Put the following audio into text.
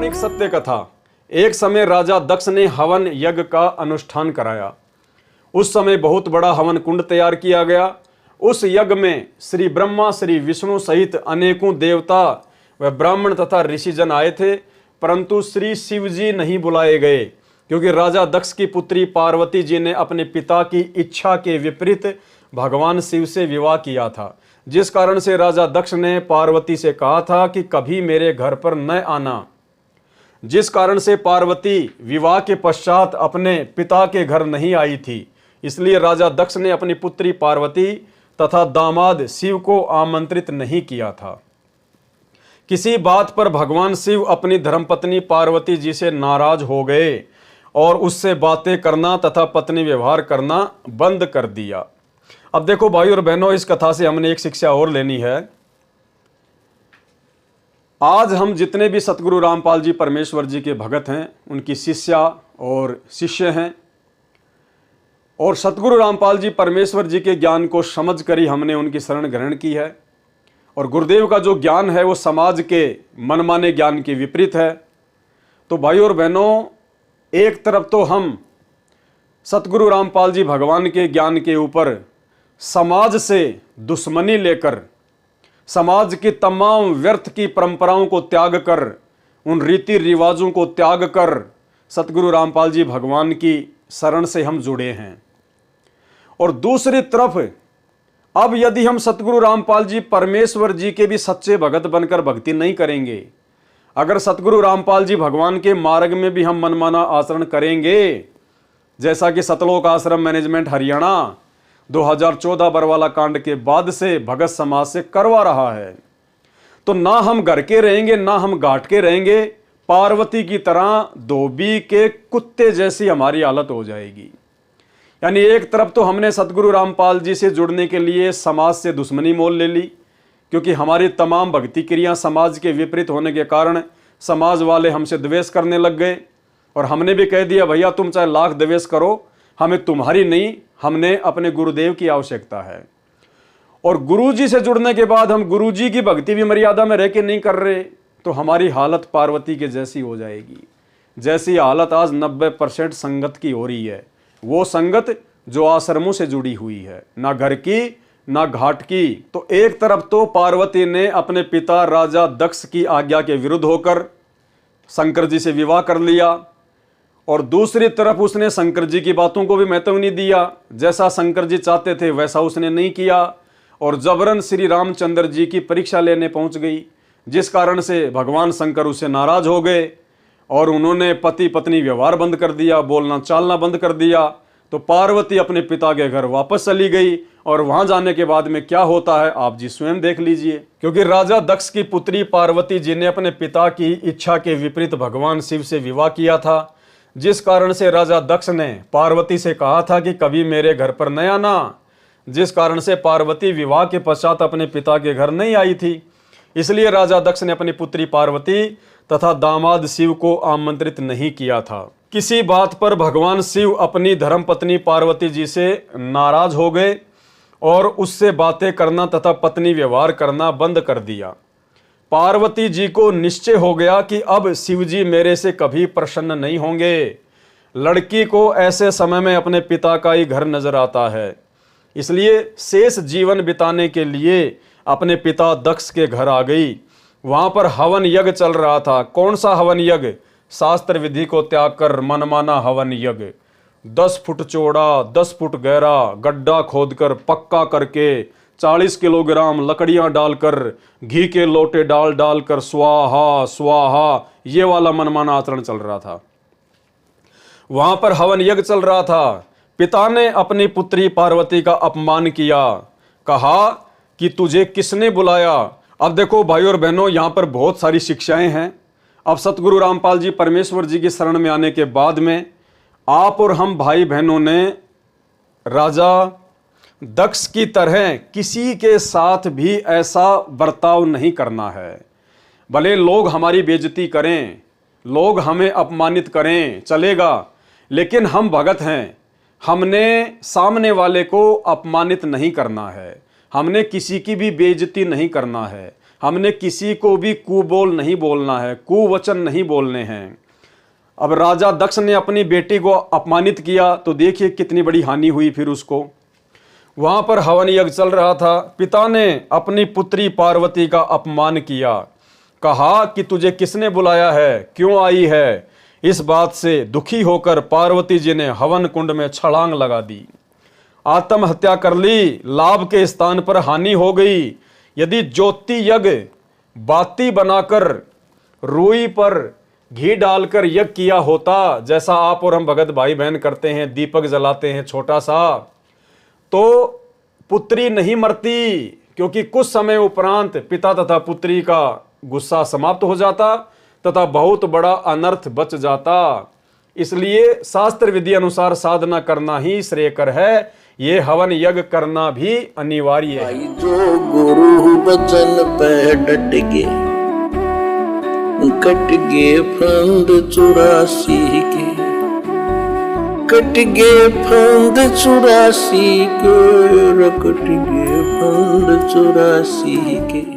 पौराणिक सत्य कथा। एक समय राजा दक्ष ने हवन यज्ञ का अनुष्ठान कराया। उस समय बहुत बड़ा हवन कुंड तैयार किया गया। उस यज्ञ में श्री ब्रह्मा, श्री विष्णु सहित अनेकों देवता व ब्राह्मण तथा ऋषिजन आए थे, परंतु श्री शिव जी नहीं बुलाए गए, क्योंकि राजा दक्ष की पुत्री पार्वती जी ने अपने पिता की इच्छा के विपरीत भगवान शिव से विवाह किया था, जिस कारण से राजा दक्ष ने पार्वती से कहा था कि कभी मेरे घर पर न आना। जिस कारण से पार्वती विवाह के पश्चात अपने पिता के घर नहीं आई थी, इसलिए राजा दक्ष ने अपनी पुत्री पार्वती तथा दामाद शिव को आमंत्रित नहीं किया था। किसी बात पर भगवान शिव अपनी धर्मपत्नी पार्वती जी से नाराज हो गए और उससे बातें करना तथा पत्नी व्यवहार करना बंद कर दिया। अब देखो भाई और बहनों, इस कथा से हमने एक शिक्षा और लेनी है। आज हम जितने भी सतगुरु रामपाल जी परमेश्वर जी के भगत हैं, उनकी शिष्या और शिष्य हैं, और सतगुरु रामपाल जी परमेश्वर जी के ज्ञान को समझ कर ही हमने उनकी शरण ग्रहण की है। और गुरुदेव का जो ज्ञान है वो समाज के मनमाने ज्ञान के विपरीत है। तो भाई और बहनों, एक तरफ तो हम सतगुरु रामपाल जी भगवान के ज्ञान के ऊपर समाज से दुश्मनी लेकर, समाज की तमाम व्यर्थ की परंपराओं को त्याग कर, उन रीति रिवाजों को त्याग कर सतगुरु रामपाल जी भगवान की शरण से हम जुड़े हैं। और दूसरी तरफ अब यदि हम सतगुरु रामपाल जी परमेश्वर जी के भी सच्चे भगत बनकर भक्ति नहीं करेंगे, अगर सतगुरु रामपाल जी भगवान के मार्ग में भी हम मनमाना आचरण करेंगे, जैसा कि सतलोक आश्रम मैनेजमेंट हरियाणा 2014 बरवाला कांड के बाद से भगत समाज से करवा रहा है, तो ना हम घर के रहेंगे ना हम घाट के रहेंगे। पार्वती की तरह धोबी के कुत्ते जैसी हमारी हालत हो जाएगी। यानी एक तरफ तो हमने सतगुरु रामपाल जी से जुड़ने के लिए समाज से दुश्मनी मोल ले ली, क्योंकि हमारी तमाम भक्ति क्रियाएं समाज के विपरीत होने के कारण समाज वाले हमसे द्वेष करने लग गए। और हमने भी कह दिया, भैया तुम चाहे लाख द्वेष करो, हमें तुम्हारी नहीं, हमने अपने गुरुदेव की आवश्यकता है। और गुरुजी से जुड़ने के बाद हम गुरुजी की भक्ति भी मर्यादा में रह के नहीं कर रहे, तो हमारी हालत पार्वती के जैसी हो जाएगी। जैसी हालत आज 90% संगत की हो रही है, वो संगत जो आश्रमों से जुड़ी हुई है, ना घर की ना घाट की। तो एक तरफ तो पार्वती ने अपने पिता राजा दक्ष की आज्ञा के विरुद्ध होकर शंकर जी से विवाह कर लिया, और दूसरी तरफ उसने शंकर जी की बातों को भी महत्व नहीं दिया। जैसा शंकर जी चाहते थे वैसा उसने नहीं किया, और जबरन श्री रामचंद्र जी की परीक्षा लेने पहुंच गई, जिस कारण से भगवान शंकर उससे नाराज हो गए और उन्होंने पति पत्नी व्यवहार बंद कर दिया, बोलना चालना बंद कर दिया। तो पार्वती अपने पिता के घर वापस चली गई, और वहां जाने के बाद में क्या होता है आप जी स्वयं देख लीजिए। क्योंकि राजा दक्ष की पुत्री पार्वती जी ने अपने पिता की इच्छा के विपरीत भगवान शिव से विवाह किया था, जिस कारण से राजा दक्ष ने पार्वती से कहा था कि कभी मेरे घर पर न आना, जिस कारण से पार्वती विवाह के पश्चात अपने पिता के घर नहीं आई थी। इसलिए राजा दक्ष ने अपनी पुत्री पार्वती तथा दामाद शिव को आमंत्रित नहीं किया था। किसी बात पर भगवान शिव अपनी धर्मपत्नी पार्वती जी से नाराज हो गए और उससे बातें करना तथा पत्नी व्यवहार करना बंद कर दिया। पार्वती जी को निश्चय हो गया कि अब शिव जी मेरे से कभी प्रसन्न नहीं होंगे। लड़की को ऐसे समय में अपने पिता का ही घर नजर आता है, इसलिए शेष जीवन बिताने के लिए अपने पिता दक्ष के घर आ गई। वहां पर हवन यज्ञ चल रहा था। कौन सा हवन यज्ञ? शास्त्र विधि को त्याग कर मनमाना हवन यज्ञ। 10 फुट चौड़ा 10 फुट गहरा गड्ढा खोदकर पक्का करके 40 किलोग्राम लकड़ियां डालकर घी के लोटे डाल डालकर स्वाहा स्वाहा, ये वाला मनमाना आचरण चल रहा था। वहां पर हवन यज्ञ चल रहा था। पिता ने अपनी पुत्री पार्वती का अपमान किया, कहा कि तुझे किसने बुलाया। अब देखो भाई और बहनों, यहां पर बहुत सारी शिक्षाएं हैं। अब सतगुरु रामपाल जी परमेश्वर जी की शरण में आने के बाद में आप और हम भाई बहनों ने राजा दक्ष की तरह किसी के साथ भी ऐसा बर्ताव नहीं करना है। भले लोग हमारी बेइज्जती करें, लोग हमें अपमानित करें, चलेगा, लेकिन हम भगत हैं। हमने सामने वाले को अपमानित नहीं करना है, हमने किसी की भी बेइज्जती नहीं करना है। हमने किसी को भी कुबोल नहीं बोलना है, कुवचन नहीं बोलने हैं। अब राजा दक्ष ने अपनी बेटी को अपमानित किया तो देखिए कितनी बड़ी हानि हुई फिर उसको। वहां पर हवन यज्ञ चल रहा था, पिता ने अपनी पुत्री पार्वती का अपमान किया, कहा कि तुझे किसने बुलाया है, क्यों आई है। इस बात से दुखी होकर पार्वती जी ने हवन कुंड में छलांग लगा दी, आत्महत्या कर ली। लाभ के स्थान पर हानि हो गई। यदि ज्योति यज्ञ बाती बनाकर रुई पर घी डालकर यज्ञ किया होता, जैसा आप और हम भगत भाई बहन करते हैं, दीपक जलाते हैं छोटा सा, तो पुत्री नहीं मरती, क्योंकि कुछ समय उपरांत पिता तथा पुत्री का गुस्सा समाप्त हो जाता तथा बहुत बड़ा अनर्थ बच जाता। इसलिए शास्त्र विधि अनुसार साधना करना ही श्रेयकर है। ये हवन यज्ञ करना भी अनिवार्य है। जो गुरु बचन पे डट गे, कट गे फंद 84 के, कट गे फंद 84 के, कट गे फंद 84 के।